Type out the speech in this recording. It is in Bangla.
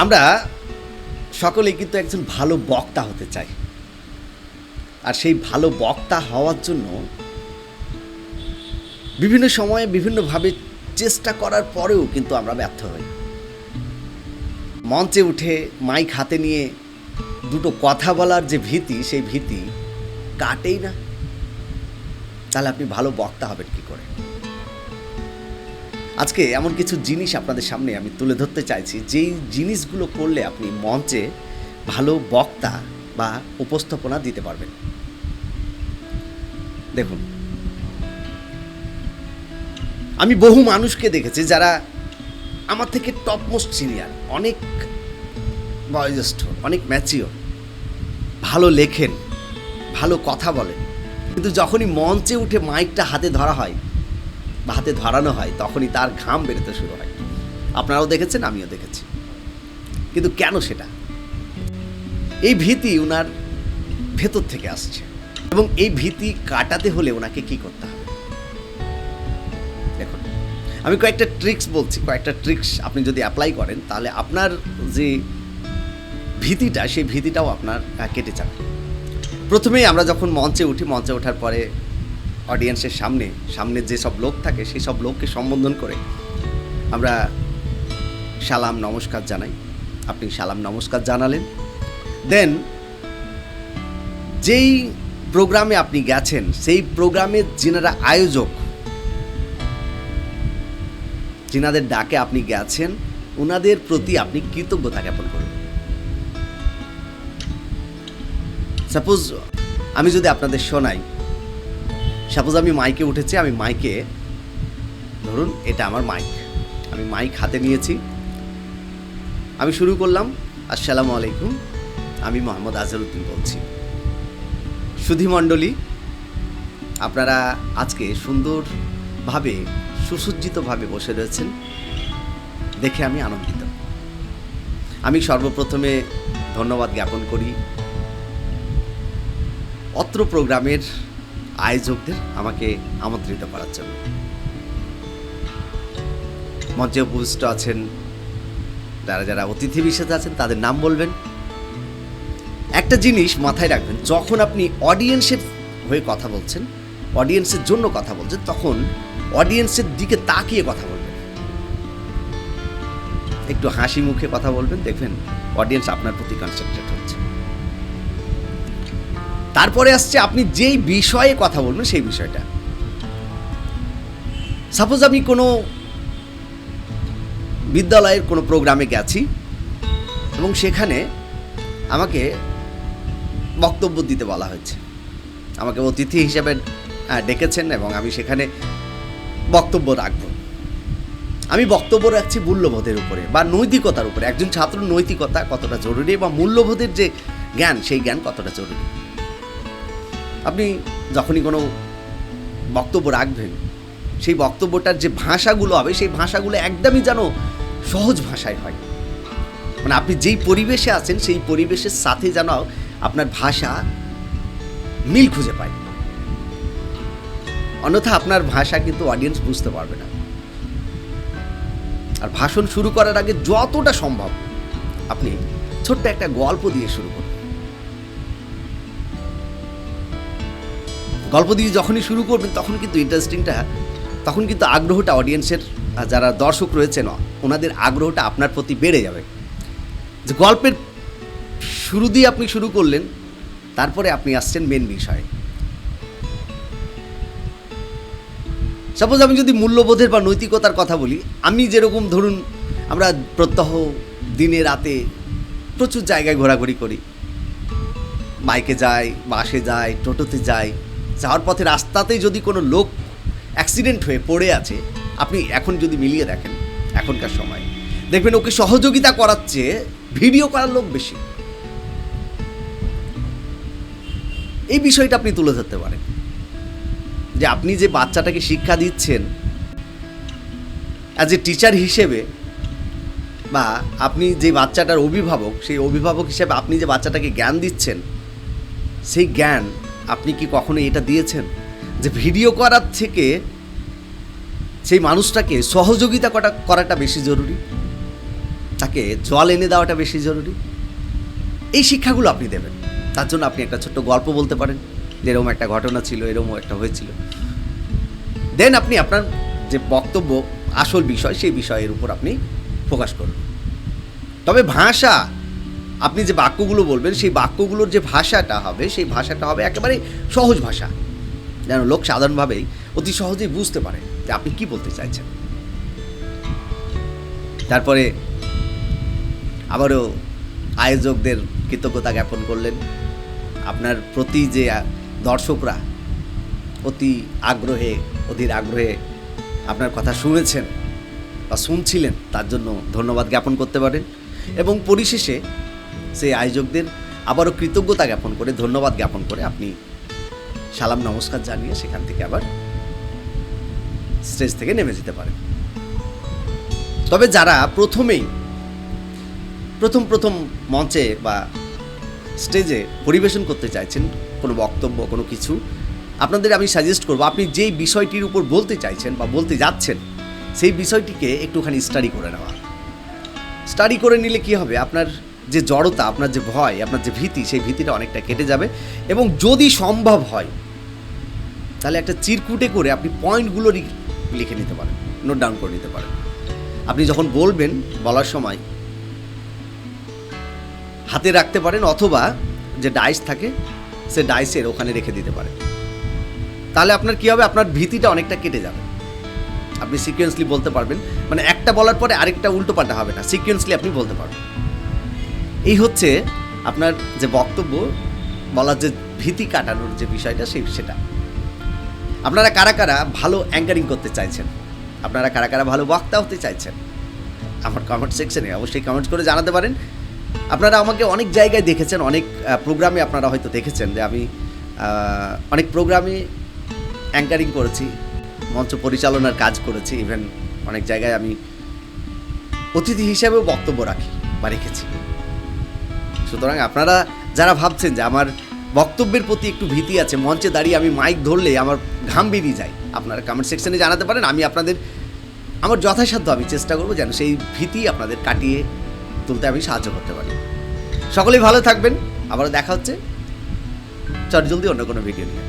আমরা সকলেই কিন্তু একজন ভালো বক্তা হতে চাই, আর সেই ভালো বক্তা হওয়ার জন্য বিভিন্ন সময়ে বিভিন্নভাবে চেষ্টা করার পরেও কিন্তু আমরা ব্যর্থ হই। মঞ্চে উঠে মাইক হাতে নিয়ে দুটো কথা বলার যে ভীতি, সেই ভীতি কাটেই না। তাহলে আপনি ভালো বক্তা হবেন কি করে? আজকে এমন কিছু জিনিস আপনাদের সামনে আমি তুলে ধরতে চাইছি, যেই জিনিসগুলো করলে আপনি মঞ্চে ভালো বক্তা বা উপস্থাপনা দিতে পারবেন। দেখুন, আমি বহু মানুষকে দেখেছি যারা আমার থেকে টপমোস্ট সিনিয়র, অনেক বয়োজ্যেষ্ঠ, অনেক ম্যাচিওর, ভালো লেখেন, ভালো কথা বলেন, কিন্তু যখনই মঞ্চে উঠে মাইকটা হাতে ধরা হয় বা হাতে ধরানো হয়, তখনই তার ঘাম বেরোতে শুরু হয়। আপনারাও দেখেছেন, আমিও দেখেছি। কিন্তু কেন সেটা? এই ভীতি ওনার ভেতর থেকে আসছে, এবং এই ভীতি কাটাতে হলে ওনাকে কি করতে হবে? দেখুন, আমি কয়েকটা ট্রিক্স বলছি, কয়েকটা ট্রিক্স আপনি যদি অ্যাপ্লাই করেন, তাহলে আপনার যে ভীতিটা, সেই ভীতিটাও আপনার কেটে যাবে। প্রথমেই আমরা যখন মঞ্চে উঠি, মঞ্চে ওঠার পরে অডিয়েন্সের সামনে যেসব লোক থাকে, সেই সব লোককে সম্বোধন করে আমরা সালাম নমস্কার জানাই। আপনি সালাম নমস্কার জানালেন, দেন যেই প্রোগ্রামে আপনি গেছেন, সেই প্রোগ্রামের যিনারা আয়োজক, যিনাদের ডাকে আপনি গেছেন, ওনাদের প্রতি আপনি কৃতজ্ঞতা জ্ঞাপন করুন। সাপোজ আমি যদি আপনাদের শোনাই, সাপোজ আমি মাইকে উঠেছি, আমি মাইকে, ধরুন এটা আমার মাইক, আমি মাইক হাতে নিয়েছি, আমি শুরু করলাম, আসসালামু আলাইকুম, আমি মোহাম্মদ আজহারউদ্দিন বলছি। সুধীমণ্ডলী, আপনারা আজকে সুন্দরভাবে সুসজ্জিতভাবে বসে রয়েছেন, দেখে আমি আনন্দিত। আমি সর্বপ্রথমে ধন্যবাদ জ্ঞাপন করি অত্র প্রোগ্রামের আয়োজকদের আমাকে আমন্ত্রিত করার জন্য। মঞ্চে উপস্থিত আছেন যারা যারা অতিথি বিশেষ আছেন, তাদের নাম বলবেন। একটা জিনিস মাথায় রাখবেন, যখন আপনি অডিয়েন্সের হয়ে কথা বলছেন, অডিয়েন্সের জন্য কথা বলছেন, তখন অডিয়েন্সের দিকে তাকিয়ে কথা বলবেন, একটু হাসি মুখে কথা বলবেন, দেখবেন অডিয়েন্স আপনার প্রতি কনসেন্ট্রেট হচ্ছে। তারপরে আসছে আপনি যেই বিষয়ে কথা বলবেন, সেই বিষয়টা। সাপোজ আমি কোনো বিদ্যালয়ের কোনো প্রোগ্রামে গেছি এবং সেখানে আমাকে বক্তব্য দিতে বলা হয়েছে, আমাকে অতিথি হিসেবে ডেকেছেন এবং আমি সেখানে বক্তব্য রাখব। আমি বক্তব্য রাখছি মূল্যবোধের উপরে বা নৈতিকতার উপরে, একজন ছাত্র নৈতিকতা কতটা জরুরি বা মূল্যবোধের যে জ্ঞান, সেই জ্ঞান কতটা জরুরি। আপনি যখনই কোনো বক্তব্য রাখবেন, সেই বক্তব্যটার যে ভাষাগুলো হবে, সেই ভাষাগুলো একদমই যেন সহজ ভাষায় হয়। মানে আপনি যেই পরিবেশে আছেন, সেই পরিবেশের সাথে যেন আপনার ভাষা মিল খুঁজে পায়, অন্যথা আপনার ভাষা কিন্তু অডিয়েন্স বুঝতে পারবে না। আর ভাষণ শুরু করার আগে যতটা সম্ভব আপনি ছোট্ট একটা গল্প দিয়ে শুরু করুন। গল্প দিয়ে যখনই শুরু করবেন, তখন কিন্তু তখন কিন্তু আগ্রহটা অডিয়েন্সের, যারা দর্শক রয়েছেন, ওনাদের আগ্রহটা আপনার প্রতি বেড়ে যাবে। যে গল্পের শুরু দিয়ে আপনি শুরু করলেন, তারপরে আপনি আসছেন মেন বিষয়ে। সাপোজ আমি যদি মূল্যবোধের বা নৈতিকতার কথা বলি, আমি যেরকম, ধরুন আমরা প্রত্যহ দিনে রাতে প্রচুর জায়গায় ঘোরাঘুরি করি, বাইকে যাই, বাসে যাই, টোটোতে যাই, যাওয়ার পথে রাস্তাতেই যদি কোনো লোক অ্যাক্সিডেন্ট হয়ে পড়ে আছে, আপনি এখন যদি মিলিয়ে দেখেন, এখনকার সময় দেখবেন ওকে সহযোগিতা করার চেয়ে ভিডিও করার লোক বেশি। এই বিষয়টা আপনি তুলে ধরতে পারেন যে আপনি যে বাচ্চাটাকে শিক্ষা দিচ্ছেন অ্যাজ এ টিচার হিসেবে, বা আপনি যে বাচ্চাটার অভিভাবক, সেই অভিভাবক হিসেবে আপনি যে বাচ্চাটাকে জ্ঞান দিচ্ছেন, সেই জ্ঞান আপনি কি কখনো এটা দিয়েছেন যে ভিডিও করার থেকে সেই মানুষটাকে সহযোগিতা করাটা বেশি জরুরি? তাকে জল এনে দেওয়াটা বেশি জরুরি। এই শিক্ষাগুলো আপনি দেবেন। তার জন্য আপনি একটা ছোট্ট গল্প বলতে পারেন যে এরকম একটা ঘটনা ছিল, এরকম একটা হয়েছিল। দেন আপনি আপনার যে বক্তব্য আসল বিষয়, সেই বিষয়ের উপর আপনি ফোকাস করুন। তবে ভাষা, আপনি যে বাক্যগুলো বলবেন সেই বাক্যগুলোর যে ভাষাটা হবে, সেই ভাষাটা হবে একেবারে সহজ ভাষা, যেন লোক সাধারণভাবেই অতি সহজেই বুঝতে পারে যে আপনি কি বলতে চাইছেন। তারপরে আবারও আয়োজকদের কৃতজ্ঞতা জ্ঞাপন করলেন। আপনার প্রতি যে দর্শকরা অধীর আগ্রহে আপনার কথা শুনেছেন বা শুনছিলেন, তার জন্য ধন্যবাদ জ্ঞাপন করতে পারেন। এবং পরিশেষে সেই আয়োজকদের আবারও কৃতজ্ঞতা জ্ঞাপন করে, ধন্যবাদ জ্ঞাপন করে আপনি সালাম নমস্কার জানিয়ে সেখান থেকে আবার স্টেজ থেকে নেমে যেতে পারেন। তবে যারা প্রথম মঞ্চে বা স্টেজে পরিবেশন করতে চাইছেন কোনো বক্তব্য, কোনো কিছু, আপনাদের আমি সাজেস্ট করব আপনি যেই বিষয়টির উপর বলতে চাইছেন বা বলতে যাচ্ছেন সেই বিষয়টিকে একটুখানি স্টাডি করে নেওয়া। স্টাডি করে নিলে কি হবে, আপনার যে জড়তা, আপনার যে ভয়, আপনার যে ভীতি, সেই ভীতিটা অনেকটা কেটে যাবে। এবং যদি সম্ভব হয় তাহলে একটা চিরকুটে করে আপনি পয়েন্টগুলো লিখে নিতে পারেন, নোট ডাউন করে নিতে পারেন। আপনি যখন বলার সময় হাতে রাখতে পারেন, অথবা যে ডাইস থাকে সে ডাইসের ওখানে রেখে দিতে পারেন। তাহলে আপনার কী হবে, আপনার ভীতিটা অনেকটা কেটে যাবে। আপনি সিকোয়েন্সলি বলতে পারবেন, মানে একটা বলার পরে আরেকটা উল্টো পাল্টা হবে না, সিকোয়েন্সলি আপনি বলতে পারবেন। এই হচ্ছে আপনার যে বক্তব্য বলার যে ভীতি কাটানোর যে বিষয়টা, সেটা। আপনারা কারা কারা ভালো অ্যাঙ্কারিং করতে চাইছেন, আপনারা কারা কারা ভালো বক্তা হতে চাইছেন, আমার কমেন্ট সেকশনে অবশ্যই কমেন্ট করে জানাতে পারেন। আপনারা আমাকে অনেক জায়গায় দেখেছেন, অনেক প্রোগ্রামে আপনারা হয়তো দেখেছেন যে আমি অনেক প্রোগ্রামে অ্যাঙ্কারিং করেছি, মঞ্চ পরিচালনার কাজ করেছি, ইভেন অনেক জায়গায় আমি অতিথি হিসাবেও বক্তব্য রাখি বা রেখেছি। সুতরাং আপনারা যারা ভাবছেন যে আমার বক্তব্যের প্রতি একটু ভীতি আছে, মঞ্চে দাঁড়িয়ে আমি মাইক ধরলে আমার ঘাম বেরিয়ে যায়, আপনারা কমেন্ট সেকশনে জানাতে পারেন। আমি আমার যথাসাধ্য আমি চেষ্টা করব যেন সেই ভীতি আপনাদের কাটিয়ে তুলতে আমি সাহায্য করতে পারি। সকলেই ভালো থাকবেন, আবারও দেখা হচ্ছে চটজলদি অন্য কোনো ভিডিও নিয়ে।